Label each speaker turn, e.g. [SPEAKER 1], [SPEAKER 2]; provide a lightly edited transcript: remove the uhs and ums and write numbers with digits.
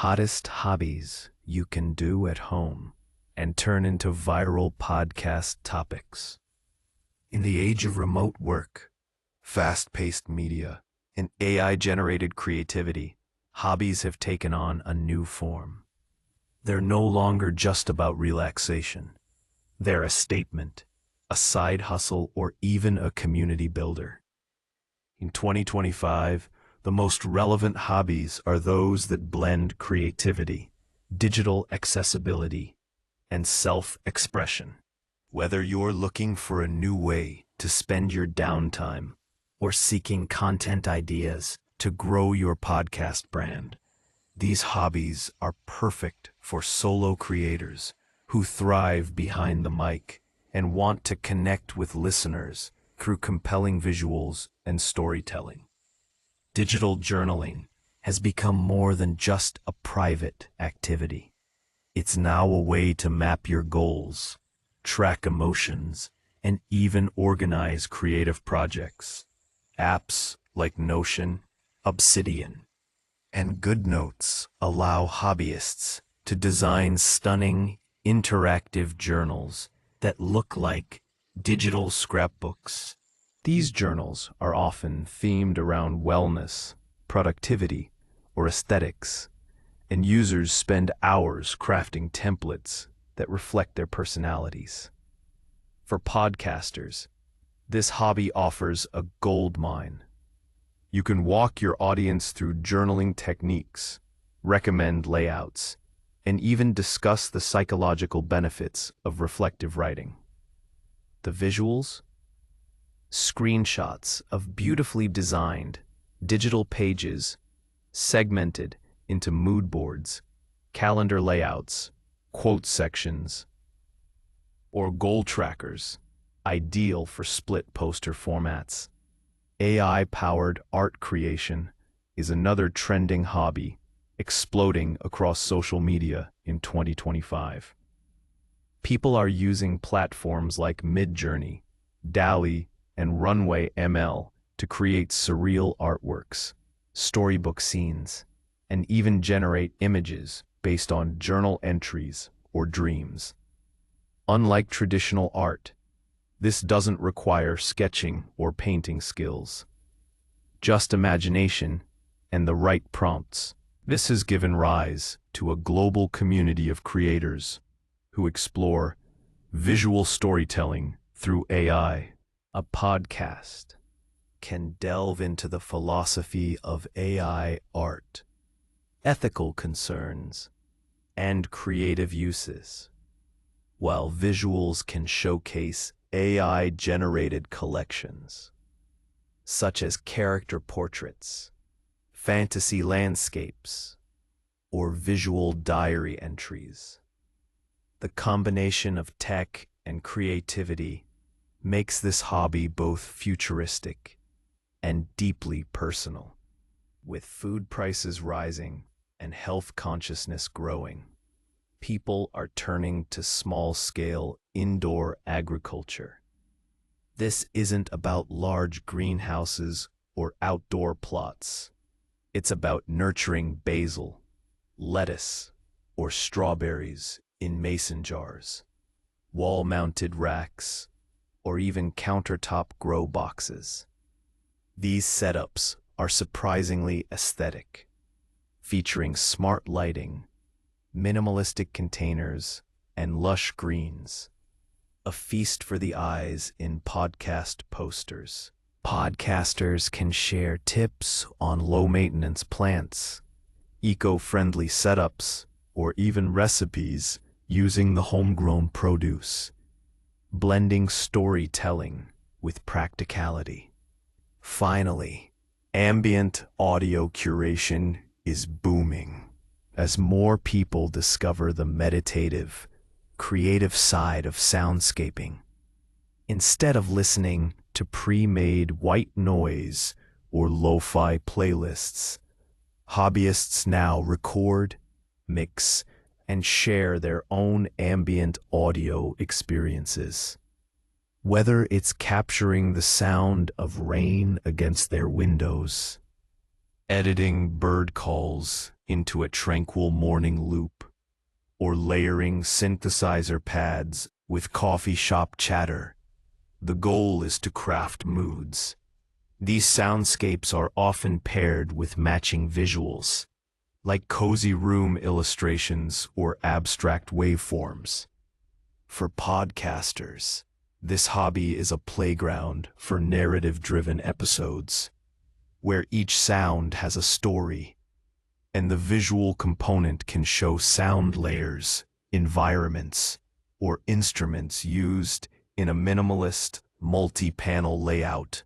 [SPEAKER 1] hottest hobbies you can do at home and turn into viral podcast topics. In the age of remote work, fast-paced media, and AI-generated creativity, hobbies have taken on a new form. They're no longer just about relaxation. They're a statement, a side hustle, or even a community builder. In 2025, the most relevant hobbies are those that blend creativity, digital accessibility, and self-expression. Whether you're looking for a new way to spend your downtime or seeking content ideas to grow your podcast brand, these hobbies are perfect for solo creators who thrive behind the mic and want to connect with listeners through compelling visuals and storytelling. Digital journaling has become more than just a private activity. It's now a way to map your goals, track emotions, and even organize creative projects. Apps like Notion, Obsidian, and GoodNotes allow hobbyists to design stunning, interactive journals that look like digital scrapbooks. These journals are often themed around wellness, productivity, or aesthetics, and users spend hours crafting templates that reflect their personalities. For podcasters, this hobby offers a gold mine. You can walk your audience through journaling techniques, recommend layouts, and even discuss the psychological benefits of reflective writing. The visuals? Screenshots of beautifully designed digital pages segmented into mood boards, calendar layouts, quote sections, or goal trackers, ideal for split poster formats. AI-powered art creation is another trending hobby exploding across social media in 2025. People are using platforms like Midjourney, DALL-E, and Runway ML to create surreal artworks, storybook scenes, and even generate images based on journal entries or dreams. Unlike traditional art, this doesn't require sketching or painting skills. Just imagination and the right prompts. This has given rise to a global community of creators who explore visual storytelling through AI. A podcast can delve into the philosophy of AI art, ethical concerns, and creative uses, while visuals can showcase AI-generated collections, such as character portraits, fantasy landscapes, or visual diary entries. The combination of tech and creativity makes this hobby both futuristic and deeply personal. With food prices rising and health consciousness growing, people are turning to small-scale indoor agriculture. This isn't about large greenhouses or outdoor plots. It's about nurturing basil, lettuce, or strawberries in mason jars, wall-mounted racks, or even countertop grow boxes. These setups are surprisingly aesthetic, featuring smart lighting, minimalistic containers, and lush greens. A feast for the eyes in podcast posters. Podcasters can share tips on low-maintenance plants, eco-friendly setups, or even recipes using the homegrown produce, blending storytelling with practicality. Finally, ambient audio curation is booming as more people discover the meditative, creative side of soundscaping. Instead of listening to pre-made white noise or lo-fi playlists, hobbyists now record, mix, and share their own ambient audio experiences. Whether it's capturing the sound of rain against their windows, editing bird calls into a tranquil morning loop, or layering synthesizer pads with coffee shop chatter. The goal is to craft moods. These soundscapes are often paired with matching visuals, like cozy room illustrations or abstract waveforms. For podcasters, this hobby is a playground for narrative-driven episodes, where each sound has a story, and the visual component can show sound layers, environments, or instruments used in a minimalist, multi-panel layout.